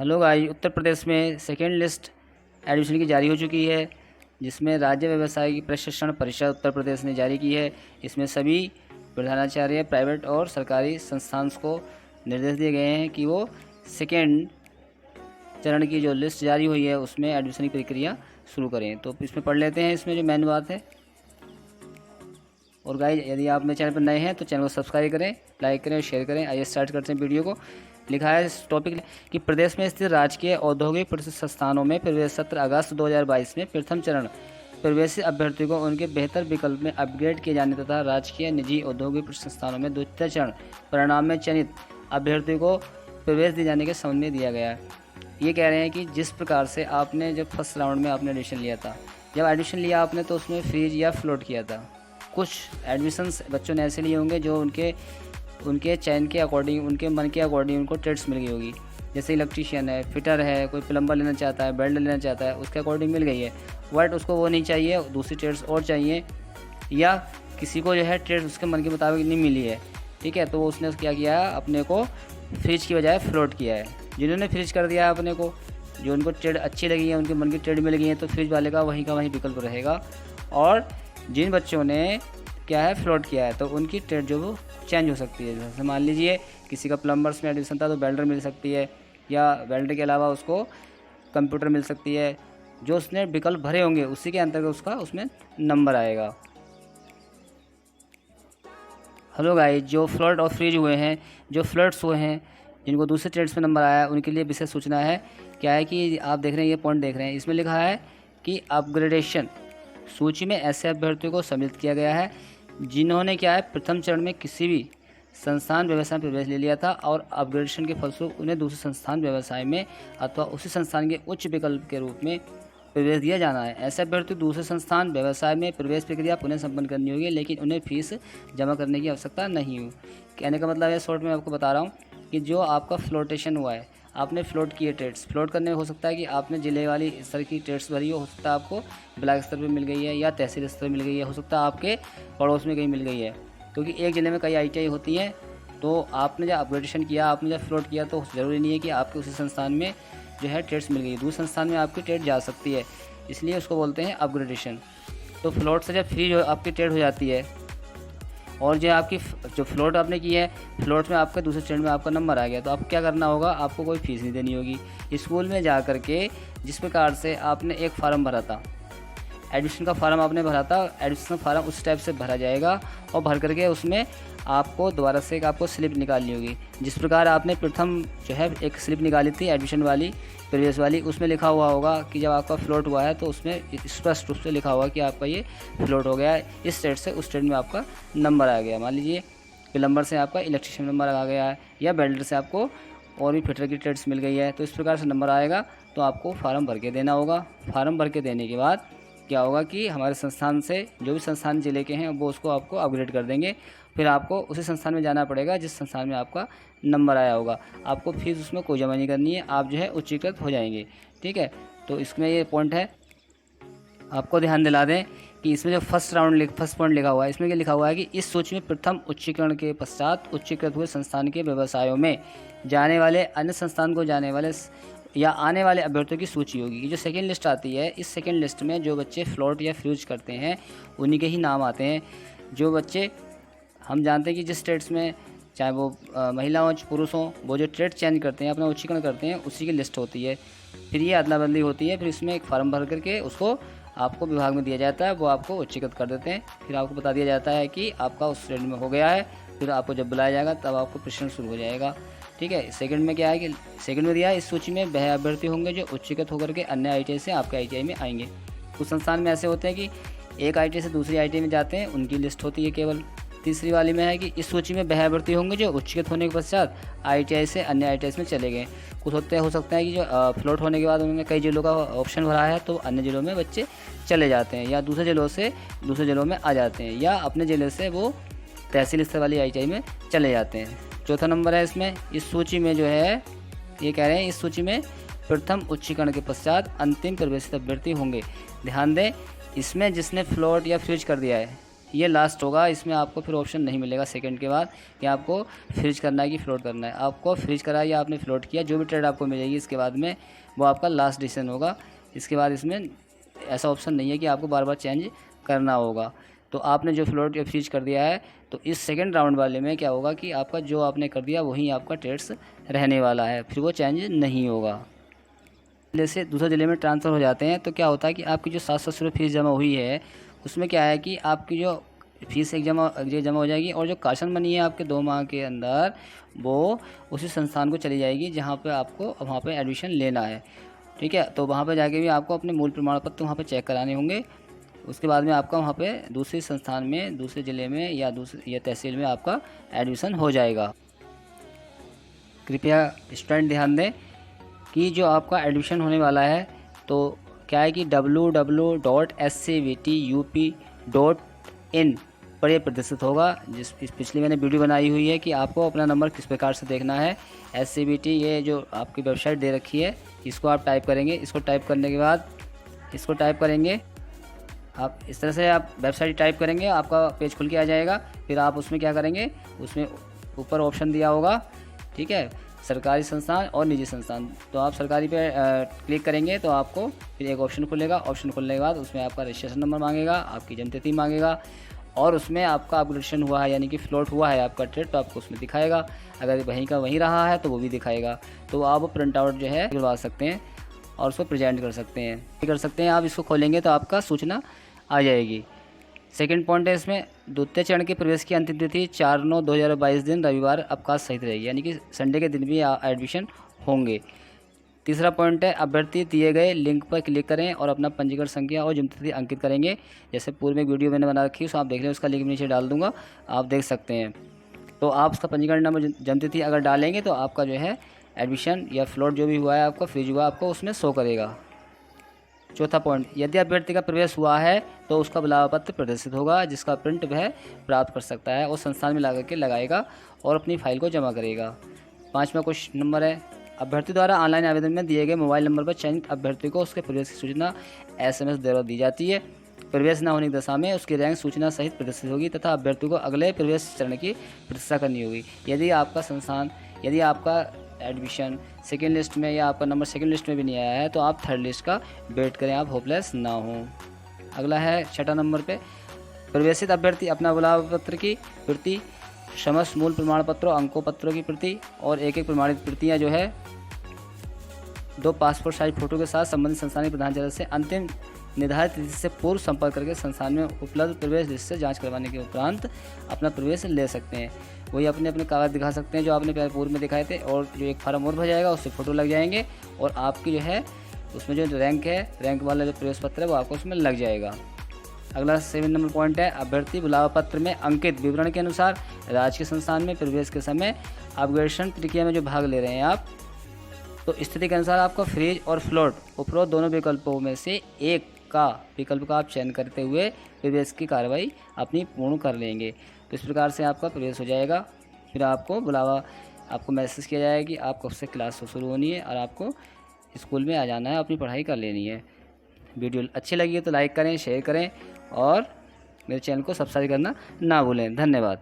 Hello guys, Uttar Pradesh में second list admission की जारी हो चुकी है, जिसमें राज्य व्यवसायिक प्रशिक्षण परिषद उत्तर प्रदेश ने जारी की है। इसमें सभी प्रधानाचार्य प्राइवेट और सरकारी संस्थान को निर्देश दिए गए हैं कि वो सेकेंड चरण की जो लिस्ट जारी हुई है उसमें एडमिशन की प्रक्रिया शुरू करें। तो इसमें पढ़ लेते हैं इसमें जो मेन बात है। और गाइस, यदि आप मेरे चैनल पर नए हैं तो चैनल को सब्सक्राइब करें, लाइक करें और शेयर करें। आइए स्टार्ट करते हैं वीडियो को। लिखा है इस टॉपिक कि प्रदेश में स्थित राजकीय औद्योगिक प्रशिक्षण संस्थानों में प्रवेश सत्र अगस्त 2022 में प्रथम चरण प्रवेशी अभ्यर्थियों को उनके बेहतर विकल्प में अपग्रेड किए जाने तथा राजकीय निजी औद्योगिक प्रशिक्षण संस्थानों में द्वितीय चरण परिणाम में चयनित अभ्यर्थियों को प्रवेश दिए जाने के संबंध में दिया गया है। ये कह रहे हैं कि जिस प्रकार से आपने जब फर्स्ट राउंड में आपने एडमिशन लिया था, जब एडमिशन लिया आपने तो उसमें फ्रीज या फ्लोट किया था। कुछ एडमिशन्स बच्चों ने ऐसे लिए होंगे जो उनके चयन के अकॉर्डिंग, उनके मन के अकॉर्डिंग उनको ट्रेड्स मिल गई होगी। जैसे इलेक्ट्रीशियन है, फिटर है, कोई प्लम्बर लेना चाहता है, वेल्डर लेना चाहता है, उसके अकॉर्डिंग मिल गई है। बट उसको वो नहीं चाहिए, दूसरी ट्रेड्स और चाहिए, या किसी को जो है ट्रेड्स उसके मन के मुताबिक नहीं मिली है, ठीक है, तो उसने क्या किया है, अपने को फ्रिज की बजाय फ्लोट किया है। जिन्होंने फ्रिज कर दिया है अपने को, जो उनको ट्रेड अच्छी लगी है, उनके मन की ट्रेड मिल गई है, तो फ्रिज वाले का वहीं विकल्प रहेगा। और जिन बच्चों ने क्या है फ्लोट किया है तो उनकी ट्रेड जो वो चेंज हो सकती है। जैसे मान लीजिए किसी का प्लम्बर्स में एडमिशन था तो वेल्डर मिल सकती है, या वेल्डर के अलावा उसको कंप्यूटर मिल सकती है। जो उसने विकल्प भरे होंगे उसी के अंतर्गत उसका उसमें नंबर आएगा। हेलो गाइस, जो फ्लोट और फ्रीज हुए हैं, जो फ्लोट्स हुए हैं, जिनको दूसरे ट्रेड्स में नंबर आया है, उनके लिए विशेष सूचना है। क्या है कि आप देख रहे हैं, ये पॉइंट देख रहे हैं, इसमें लिखा है कि अपग्रेडेशन सूची में ऐसे अभ्यर्थियों को सम्मिलित किया गया है जिन्होंने क्या है प्रथम चरण में किसी भी संस्थान व्यवसाय में प्रवेश ले लिया था और अपग्रेडेशन के फलस्वरूप उन्हें दूसरे संस्थान व्यवसाय में अथवा उसी संस्थान के उच्च विकल्प के रूप में प्रवेश दिया जाना है। ऐसे अभ्यर्थी दूसरे संस्थान व्यवसाय में प्रवेश प्रक्रिया पुनः संपन्न करनी होगी, लेकिन उन्हें फीस जमा करने की आवश्यकता नहीं हो। कहने का मतलब है, शॉर्ट में आपको बता रहा हूँ कि जो आपका फ्लोटेशन हुआ है, आपने फ्लोट किए ट्रेड्स, फ्लोट करने में हो सकता है कि आपने जिले वाली स्तर की ट्रेड्स भरी हो सकता है आपको ब्लॉक स्तर पर मिल गई है या तहसील स्तर मिल गई है, हो सकता है आपके पड़ोस में कहीं मिल गई है, क्योंकि एक ज़िले में कई ITI होती हैं। तो आपने जब अपग्रेडेशन किया, आपने जब फ्लोट किया, तो ज़रूरी नहीं है कि आपके उसी संस्थान में जो है ट्रेड्स मिल गई, दूसरे संस्थान में आपकी ट्रेड जा सकती है, इसलिए उसको बोलते हैं अपग्रेडेशन। तो फ्लोट से जब फ्री जो आपकी ट्रेड हो जाती है और जो आपकी जो फ्लोट आपने की है, फ्लोट में आपके दूसरे स्टैंड में आपका नंबर आ गया, तो आपको क्या करना होगा, आपको कोई फीस नहीं देनी होगी। स्कूल में जा कर के जिस प्रकार से आपने एक फार्म भरा था, एडमिशन का फार्म आपने भरा था, एडमिशन फार्म उस टाइप से भरा जाएगा और भर करके उसमें आपको दोबारा से एक आपको स्लिप निकालनी होगी। जिस प्रकार आपने प्रथम जो है एक स्लिप निकाली थी एडमिशन वाली, प्रवेश वाली, उसमें लिखा हुआ होगा कि जब आपका फ्लोट हुआ है तो उसमें स्पष्ट रूप से लिखा हुआ कि आपका ये फ्लोट हो गया है, इस स्टेट से उस स्टेट में आपका नंबर आ गया। मान लीजिए प्लम्बर से आपका इलेक्ट्रीशियन नंबर आ गया है, या वेल्डर से आपको और भी फिटर की ट्रेड्स मिल गई है, तो इस प्रकार से नंबर आएगा, तो आपको फार्म भर के देना होगा। फार्म भर के देने के बाद क्या होगा कि हमारे संस्थान से जो भी संस्थान ज़िले के हैं वो उसको आपको अपग्रेड कर देंगे। फिर आपको उसी संस्थान में जाना पड़ेगा जिस संस्थान में आपका नंबर आया होगा। आपको फीस उसमें कोई जमा नहीं करनी है, आप जो है उच्चीकृत हो जाएंगे, ठीक है। तो इसमें ये पॉइंट है, आपको ध्यान दिला दें कि इसमें जो फर्स्ट पॉइंट लिखा हुआ है, इसमें क्या लिखा हुआ है कि इस सूची में प्रथम उच्चीकरण के पश्चात उच्चीकृत हुए संस्थान के व्यवसायों में जाने वाले, अन्य संस्थान को जाने वाले या आने वाले अभ्यर्थियों की सूची होगी। ये जो सेकेंड लिस्ट आती है, इस सेकेंड लिस्ट में जो बच्चे फ्लोट या फ्यूज करते हैं उन्हीं के ही नाम आते हैं। जो बच्चे, हम जानते हैं कि जिस ट्रेड्स में चाहे वो महिला हो पुरुष हो, वो जो ट्रेड चेंज करते हैं, अपना उच्चीकरण करते हैं, उसी की लिस्ट होती है। फिर ये अदला बदली होती है, फिर इसमें एक फार्म भर करके उसको आपको विभाग में दिया जाता है, वो आपको उच्चीकृत कर देते हैं। फिर आपको बता दिया जाता है कि आपका उस ट्रेड में हो गया है, फिर आपको जब बुलाया जाएगा तब आपको प्रशिक्षण शुरू हो जाएगा, ठीक है। सेकंड में क्या है कि सेकंड में दिया है, इस सूची में वह अभ्यर्थी होंगे जो उच्चीकृत होकर के अन्य ITI से आपके ITI में आएंगे। कुछ संस्थान में ऐसे होते हैं कि एक ITI से दूसरी ITI में जाते हैं, उनकी लिस्ट होती है केवल। तीसरी वाली में है कि इस सूची में वह अभ्यर्थी होंगे जो उच्चीकृत होने के पश्चात ITI से अन्य ITI में चले गए। कुछ हो सकता है कि जो फ्लोट होने के बाद उन्होंने कई जिलों का ऑप्शन भरा है, तो अन्य जिलों में बच्चे चले जाते हैं, या दूसरे जिलों से दूसरे जिलों में आ जाते हैं, या अपने ज़िले से वो तहसील स्तर वाली ITI में चले जाते हैं। चौथा नंबर है इसमें, इस सूची में जो है ये कह रहे हैं, इस सूची में प्रथम उच्चीकरण के पश्चात अंतिम प्रवेशित अभ्यर्थी होंगे। ध्यान दें, इसमें जिसने फ्लोट या फ्यूज कर दिया है ये लास्ट होगा, इसमें आपको फिर ऑप्शन नहीं मिलेगा सेकंड के बाद कि आपको फ्रीज करना है कि फ्लोट करना है। आपको फ्रीज करा या आपने फ्लोट किया, जो भी ट्रेड आपको मिलेगी इसके बाद में वो आपका लास्ट डिसीजन होगा। इसके बाद इसमें ऐसा ऑप्शन नहीं है कि आपको बार बार चेंज करना होगा। तो आपने जो फ्लोट या फ्रीज कर दिया है, तो इस सेकंड राउंड वाले में क्या होगा कि आपका जो आपने कर दिया वही आपका ट्रेड्स रहने वाला है, फिर वो चेंज नहीं होगा। जिले से दूसरे ज़िले में ट्रांसफ़र हो जाते हैं तो क्या होता है कि आपकी जो 700 रुपये फीस जमा हुई है उसमें क्या है कि आपकी जो फीस एक जमा हो जाएगी, और जो काशन मनी है आपके 2 माह के अंदर वो उसी संस्थान को चली जाएगी जहाँ पे आपको वहाँ पे एडमिशन लेना है। ठीक है, तो वहाँ पे जाके भी आपको अपने मूल प्रमाण पत्र वहाँ पे चेक कराने होंगे। उसके बाद में आपका वहाँ पे दूसरे संस्थान में, दूसरे ज़िले में या दूसरे तहसील में आपका एडमिशन हो जाएगा। कृपया स्टूडेंट ध्यान दें कि जो आपका एडमिशन होने वाला है तो क्या है कि www.scvtup.in पर यह प्रदर्शित होगा। पिछली मैंने वीडियो बनाई हुई है कि आपको अपना नंबर किस प्रकार से देखना है। SCVT ये जो आपकी वेबसाइट दे रखी है, इसको आप टाइप करेंगे। इसको टाइप करने के बाद इसको टाइप करेंगे आप, इस तरह से आप वेबसाइट टाइप करेंगे, आपका पेज खुल के आ जाएगा। फिर आप उसमें क्या करेंगे, उसमें ऊपर ऑप्शन दिया होगा, ठीक है, सरकारी संस्थान और निजी संस्थान। तो आप सरकारी पे क्लिक करेंगे तो आपको फिर एक ऑप्शन खुलेगा। ऑप्शन खुलने के बाद उसमें आपका रजिस्ट्रेशन नंबर मांगेगा, आपकी जन्मतिथि मांगेगा, और उसमें आपका अपग्रेडेशन हुआ है यानी कि फ्लोट हुआ है आपका ट्रेड तो आपको उसमें दिखाएगा। अगर वहीं का वहीं रहा है तो वो भी दिखाएगा। तो आप प्रिंट आउट जो है करवा सकते हैं और उसको प्रेजेंट कर सकते हैं। आप इसको खोलेंगे तो आपका सूचना आ जाएगी। सेकंड पॉइंट है इसमें, द्वितीय चरण के प्रवेश की अंतिम तिथि 4/9/2022 दिन रविवार अवकाश सहित रहेगी, यानी कि संडे के दिन भी एडमिशन होंगे। तीसरा पॉइंट है, अभ्यर्थी दिए गए लिंक पर क्लिक करें और अपना पंजीकरण संख्या और जन्मतिथि अंकित करेंगे। जैसे पूर्व में वीडियो मैंने बना रखी है, उसको आप देख लें, उसका लिंक नीचे डाल दूंगा, आप देख सकते हैं। तो आप उसका पंजीकरण नंबर जन्मतिथि अगर डालेंगे तो आपका जो है एडमिशन या फ्लोट जो भी हुआ है आपका फ्रीज हुआ आपको उसमें शो करेगा। चौथा पॉइंट, यदि अभ्यर्थी का प्रवेश हुआ है तो उसका बुलावा पत्र प्रदर्शित होगा जिसका प्रिंट वह प्राप्त कर सकता है और संस्थान में ला करके लगाएगा और अपनी फाइल को जमा करेगा। 5वां क्वेश्चन नंबर है, अभ्यर्थी द्वारा ऑनलाइन आवेदन में दिए गए मोबाइल नंबर पर चयनित अभ्यर्थी को उसके प्रवेश की सूचना SMS द्वारा दी जाती है। प्रवेश न होने की दशा में उसकी रैंक सूचना सहित प्रदर्शित होगी तथा अभ्यर्थी को अगले प्रवेश चरण की प्रतीक्षा करनी होगी। यदि आपका एडमिशन सेकेंड लिस्ट में या आपका नंबर सेकेंड लिस्ट में भी नहीं आया है तो आप थर्ड लिस्ट का वेट करें, आप होपलेस ना हो। अगला है 6 नंबर पे, प्रवेशित अभ्यर्थी अपना बुलावा पत्र की प्रति, समस्त मूल प्रमाण पत्रों अंकों पत्रों की प्रति और एक प्रमाणित प्रतियां जो है 2 पासपोर्ट साइज फोटो के साथ संबंधित संस्थान के प्रधानाचार्य से अंतिम निर्धारित तिथि से पूर्व संपर्क करके संस्थान में उपलब्ध प्रवेश लिस्ट से जांच करवाने के उपरांत अपना प्रवेश ले सकते हैं। वही अपने कागज दिखा सकते हैं जो आपने पूर्व में दिखाए थे, और जो एक फार्म और भर जाएगा उससे फ़ोटो लग जाएंगे और आपकी जो है उसमें जो रैंक है, रैंक वाला जो प्रवेश पत्र है वो आपको उसमें लग जाएगा। अगला 7 नंबर पॉइंट है, अभ्यर्थी बुलावा पत्र में अंकित विवरण के अनुसार राजकीय संस्थान में प्रवेश के समय अपग्रेडेशन प्रक्रिया में जो भाग ले रहे हैं आप, तो स्थिति के अनुसार आपका फ्रीज और फ्लोट उपरोक्त दोनों विकल्पों में से एक विकल्प का आप चयन करते हुए प्रवेश की कार्रवाई अपनी पूर्ण कर लेंगे। तो इस प्रकार से आपका प्रवेश हो जाएगा। फिर आपको मैसेज किया जाएगा कि आप कब से क्लास शुरू होनी है और आपको स्कूल में आ जाना है, अपनी पढ़ाई कर लेनी है। वीडियो अच्छी लगी है तो लाइक करें, शेयर करें और मेरे चैनल को सब्सक्राइब करना ना भूलें। धन्यवाद।